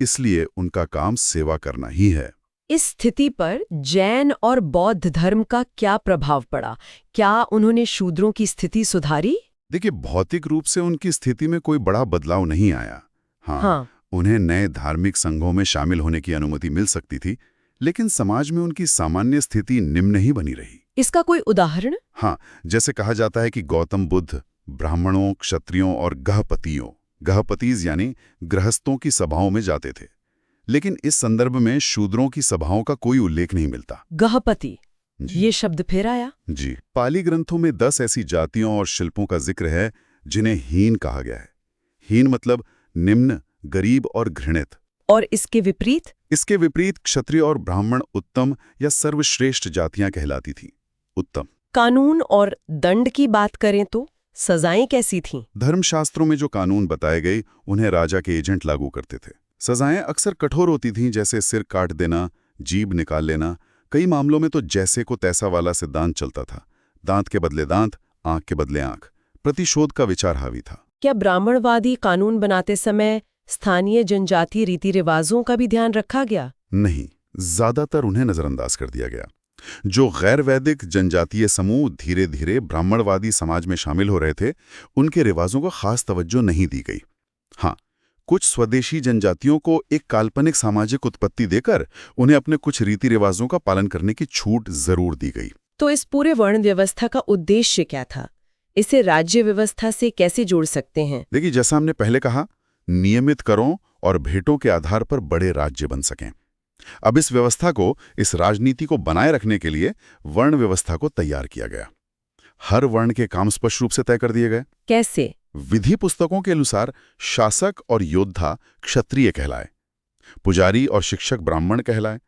इसलिए उनका काम सेवा करना ही है। इस स्थिति पर जैन और बौद्ध धर्म का क्या प्रभाव पड़ा? क्या उन्होंने शूद्रों की स्थिति सुधारी? देखिए, भौतिक रूप से उनकी स्थिति में कोई बड़ा बदलाव नहीं आया। हाँ। उन्हें नए धार्मिक संघों में शामिल होने की अनुमति मिल सकती थी, लेकिन समाज में उनकी सामान्य स्थिति निम्न ही बनी रही। इसका कोई उदाहरण? हाँ, जैसे कहा जाता है कि गौतम बुद्ध ब्राह्मणों, क्षत्रियों और गहपतीज यानी गृहस्थों की सभाओं में जाते थे, लेकिन इस संदर्भ में शूद्रों की सभाओं का कोई उल्लेख नहीं मिलता। गहपति, ये शब्द फिर आया? जी, पाली ग्रंथों में 10 ऐसी जातियों और शिल्पों का जिक्र है जिन्हें हीन कहा गया है। हीन मतलब निम्न, गरीब और घृणित। और इसके विपरीत? इसके विपरीत क्षत्रिय और ब्राह्मण उत्तम या सर्वश्रेष्ठ जातियां कहलाती थीं। उत्तम। कानून और दंड की बात करें तो सजाएं कैसी थीं? धर्मशास्त्रों में जो कानून बताए गए उन्हें राजा के एजेंट लागू करते थे। सजाएं अक्सर कठोर होती थीं, जैसे सिर काट देना, जीभ निकाल लेना। कई मामलों में तो जैसे को तैसा वाला सिद्धांत चलता था। दांत के बदले दांत, आंख के बदले आंख। प्रतिशोध का विचार हावी था। क्या ब्राह्मणवादी कानून बनाते समय स्थानीय जनजातीय रीति रिवाजों का भी ध्यान रखा गया? नहीं, ज्यादातर उन्हें नजरअंदाज कर दिया गया। जो गैर वैदिक जनजातीय समूह धीरे धीरे ब्राह्मणवादी समाज में शामिल हो रहे थे, उनके रिवाजों को खास तवज्जो नहीं दी गई। हाँ, कुछ स्वदेशी जनजातियों को एक काल्पनिक सामाजिक उत्पत्ति देकर उन्हें अपने कुछ रीति रिवाजों का पालन करने की छूट जरूर दी गई। तो इस पूरे वर्ण व्यवस्था का उद्देश्य क्या था? इसे राज्य व्यवस्था से कैसे जोड़ सकते हैं? देखिए, जैसा हमने पहले कहा, नियमित करों और भेंटों के आधार पर बड़े राज्य बन सकें। अब इस व्यवस्था को, इस राजनीति को बनाए रखने के लिए वर्ण व्यवस्था को तैयार किया गया। हर वर्ण के काम स्पष्ट रूप से तय कर दिए गए। कैसे? विधि पुस्तकों के अनुसार शासक और योद्धा क्षत्रिय कहलाए, पुजारी और शिक्षक ब्राह्मण कहलाए,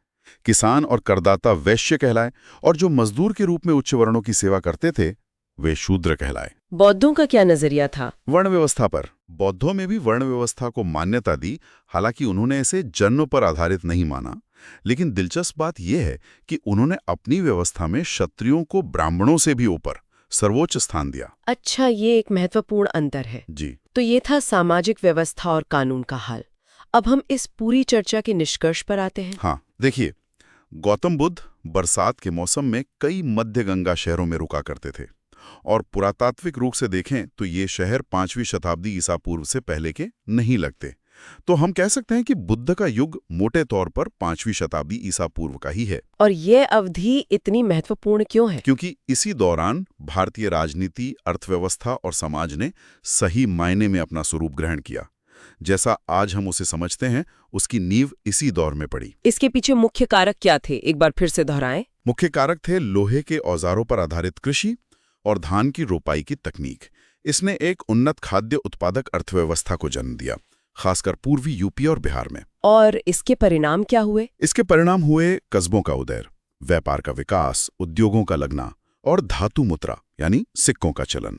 किसान और करदाता वैश्य कहलाए, और जो मजदूर के रूप में उच्च वर्णों की सेवा करते थे वे शूद्र कहलाए। बौद्धों का क्या नजरिया था वर्ण व्यवस्था पर? बौद्धों में भी वर्ण व्यवस्था को मान्यता दी, हालांकि उन्होंने इसे जन्म पर आधारित नहीं माना। लेकिन दिलचस्प बात यह है कि उन्होंने अपनी व्यवस्था में क्षत्रियों को ब्राह्मणों से भी ऊपर सर्वोच्च स्थान दिया। अच्छा, ये एक महत्वपूर्ण अंतर है। जी। तो ये था सामाजिक व्यवस्था और कानून का हाल। अब हम इस पूरी चर्चा के निष्कर्ष पर आते हैं। हाँ, देखिए, गौतम बुद्ध बरसात के मौसम में कई मध्य गंगा शहरों में रुका करते थे, और पुरातात्विक रूप से देखें तो ये शहर 5वीं शताब्दी ईसा पूर्व से पहले के नहीं लगते। तो हम कह सकते हैं कि बुद्ध का युग मोटे तौर पर 5वीं शताब्दी ईसा पूर्व का ही है। और ये अवधि इतनी महत्वपूर्ण क्यों है? क्योंकि इसी दौरान भारतीय राजनीति, अर्थव्यवस्था और समाज ने सही मायने में अपना स्वरूप ग्रहण किया। जैसा आज हम उसे समझते हैं, उसकी नींव इसी दौर में पड़ी। इसके पीछे मुख्य कारक क्या थे? एक बार फिर से दोहराएं। मुख्य कारक थे लोहे के औजारों पर आधारित कृषि और धान की रोपाई की तकनीक। इसने एक उन्नत खाद्य उत्पादक अर्थव्यवस्था को जन्म दिया, खासकर पूर्वी यूपी और बिहार में। और इसके परिणाम क्या हुए? इसके परिणाम हुए कस्बों का उदय, व्यापार का विकास, उद्योगों का लगना और धातु मुद्रा यानी सिक्कों का चलन,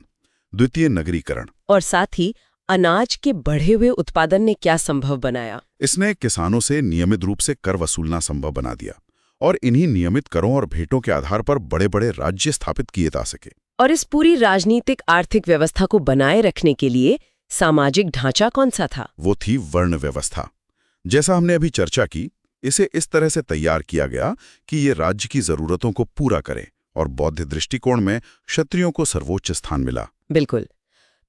द्वितीय नगरीकरण। और साथ ही अनाज के बढ़े हुए उत्पादन ने क्या संभव बनाया? इसने किसानों से नियमित रूप से कर वसूलना संभव बना दिया और इन्हीं नियमित करों और भेंटों के आधार पर बड़े-बड़े राज्य स्थापित किए जा सके। और इस पूरी राजनीतिक आर्थिक व्यवस्था को बनाए रखने के लिए सामाजिक ढांचा कौन सा था? वो थी वर्ण व्यवस्था। जैसा हमने अभी चर्चा की, इसे इस तरह से तैयार किया गया कि ये राज्य की जरूरतों को पूरा करे और बौद्ध दृष्टिकोण में क्षत्रियों को सर्वोच्च स्थान मिला। बिल्कुल।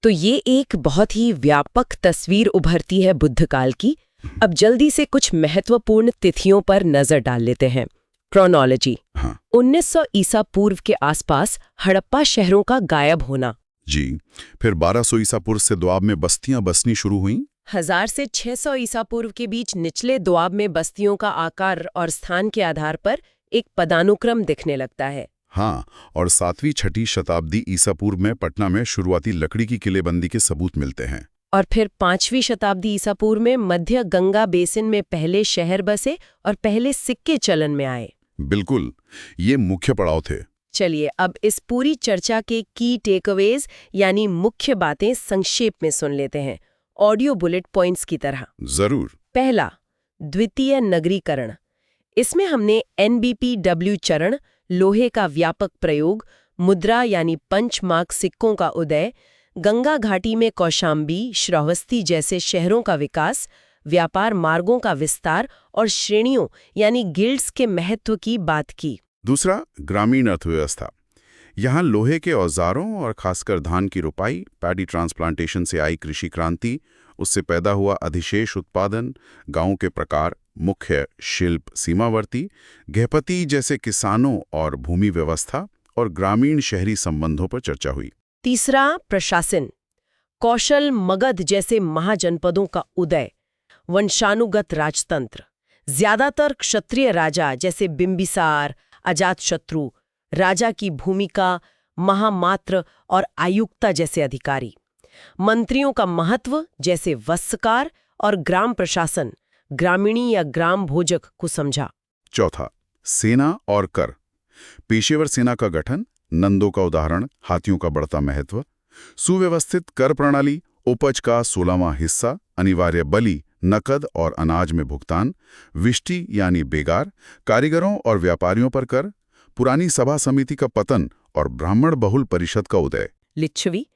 तो ये एक बहुत ही व्यापक तस्वीर उभरती है बुद्ध काल की। अब जल्दी से कुछ महत्वपूर्ण तिथियों पर नजर डाल लेते हैं। क्रोनोलॉजी। हाँ 1900 ईसा पूर्व के आसपास हड़प्पा शहरों का गायब होना। जी। फिर 1200 ईसा पूर्व से दोआब में बस्तियां बसनी शुरू हुईं। 1000 से 600 ईसा पूर्व के बीच निचले दोआब में बस्तियों का आकार और स्थान के आधार पर एक पदानुक्रम दिखने लगता है। हाँ, और 7वीं 6ठी शताब्दी ईसा पूर्व में पटना में शुरुआती लकड़ी की किलेबंदी के सबूत मिलते हैं। और फिर 5वीं शताब्दी ईसा पूर्व में मध्य गंगा बेसिन में पहले शहर बसे और पहले सिक्के चलन में आए। बिल्कुल, ये मुख्य पड़ाव थे। चलिए अब इस पूरी चर्चा के की टेकअवेज यानी मुख्य बातें संक्षेप में सुन लेते हैं, ऑडियो बुलेट पॉइंट्स की तरह। जरूर। पहला, द्वितीय नगरीकरण। इसमें हमने NBPW चरण, लोहे का व्यापक प्रयोग, मुद्रा यानी पंचमार्क सिक्कों का उदय, गंगा घाटी में कौशाम्बी, श्रावस्ती जैसे शहरों का विकास, व्यापार मार्गों का विस्तार और श्रेणियों यानी गिल्ड्स के महत्व की बात की। दूसरा, ग्रामीण अर्थव्यवस्था। यहाँ लोहे के औजारों और खासकर धान की रुपाई, पैडी ट्रांसप्लांटेशन से आई कृषि क्रांति, उससे पैदा हुआ अधिशेष उत्पादन, गांवों के प्रकार, मुख्य शिल्प सीमावर्ती, गृहपति जैसे किसानों और भूमि व्यवस्था और ग्रामीण शहरी संबंधों पर चर्चा हुई। तीसरा, प्रशासन। कौशल मगध जैसे महाजनपदों का उदय, वंशानुगत राजतंत्र, ज्यादातर क्षत्रिय राजा जैसे बिंबिसार, अजातशत्रु, राजा की भूमिका, महामात्र और आयुक्ता जैसे अधिकारी, मंत्रियों का महत्व जैसे वत्सकार और ग्राम प्रशासन, ग्रामीणी या ग्राम भोजक को समझा। चौथा, सेना और कर। पेशेवर सेना का गठन, नंदों का उदाहरण, हाथियों का बढ़ता महत्व, सुव्यवस्थित कर प्रणाली, उपज का 16वां हिस्सा, अनिवार्य बलि, नकद और अनाज में भुगतान, विष्टि यानी बेगार, कारीगरों और व्यापारियों पर कर, पुरानी सभा समिति का पतन और ब्राह्मण बहुल परिषद का उदय। लिच्छवी,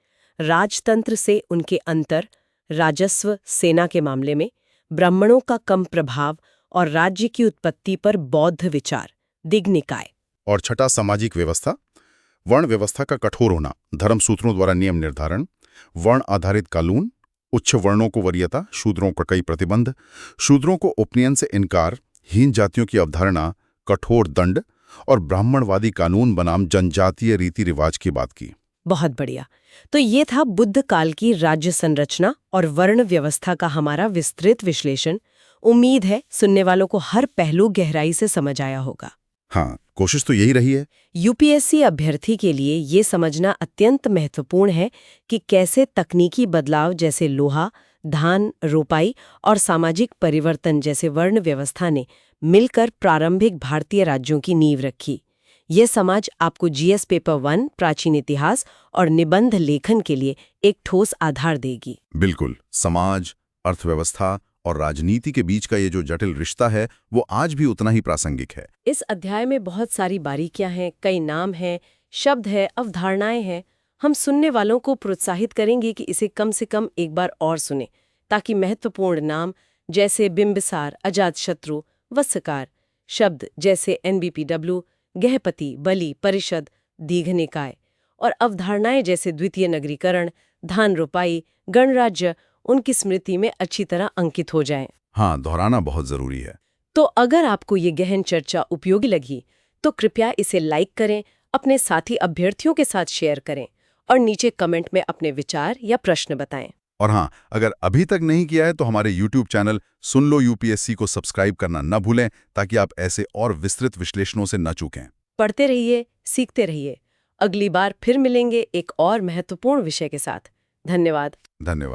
राजतंत्र से उनके अंतर, राजस्व, सेना के मामले में, ब्राह्मणों का कम प्रभाव और राज्य की उत्पत्ति पर बौद्ध विचार, दिग्निकाय। और छठा, सामाजिक व्यवस्था। वर्ण व्यवस्था का कठोर होना, धर्मसूत्रों द्वारा नियम निर्धारण, वर्ण आधारित कानून, उच्च वर्णों को वरीयता, शूद्रों का कई प्रतिबंध, शूद्रों को उपनयन से इनकार, हीन जातियों की अवधारणा, कठोर दंड और ब्राह्मणवादी कानून बनाम जनजातीय रीति रिवाज की बात की। बहुत बढ़िया। तो ये था बुद्ध काल की राज्य संरचना और वर्ण व्यवस्था का हमारा विस्तृत विश्लेषण। उम्मीद है सुनने वालों को हर पहलू गहराई से समझ आया होगा। हाँ, कोशिश तो यही रही है। यूपीएससी अभ्यर्थी के लिए ये समझना अत्यंत महत्वपूर्ण है कि कैसे तकनीकी बदलाव जैसे लोहा, धान रोपाई और सामाजिक परिवर्तन जैसे वर्ण व्यवस्था ने मिलकर प्रारंभिक भारतीय राज्यों की नींव रखी। ये समाज आपको जीएस पेपर 1 प्राचीन इतिहास और निबंध लेखन के लिए एक ठोस आधार देगी। बिल्कुल, समाज, अर्थव्यवस्था और राजनीति के बीच का ये जो जटिल रिश्ता है वो आज भी उतना ही प्रासंगिक है। इस अध्याय में बहुत सारी बारीकियां हैं, कई नाम हैं, शब्द है, अवधारणाएं हैं। हम सुनने वालों को प्रोत्साहित करेंगे कि इसे कम से कम एक बार और सुने, ताकि महत्वपूर्ण नाम जैसे बिंबिसार, अजातशत्रु, वत्सकार, शब्द जैसे NBPW, गृहपति, बलि, परिषद, दीघनिकाय और अवधारणाएं जैसे द्वितीय नगरीकरण, धान रोपाई, गणराज्य उनकी स्मृति में अच्छी तरह अंकित हो जाएं। हाँ, दोहराना बहुत जरूरी है। तो अगर आपको ये गहन चर्चा उपयोगी लगी तो कृपया इसे लाइक करें, अपने साथी अभ्यर्थियों के साथ शेयर करें और नीचे कमेंट में अपने विचार या प्रश्न बताएं। और हाँ, अगर अभी तक नहीं किया है तो हमारे YouTube चैनल सुन लो यूपीएससी को सब्सक्राइब करना न भूलें, ताकि आप ऐसे और विस्तृत विश्लेषणों से न चूकें। पढ़ते रहिए, सीखते रहिए। अगली बार फिर मिलेंगे एक और महत्वपूर्ण विषय के साथ। धन्यवाद। धन्यवाद।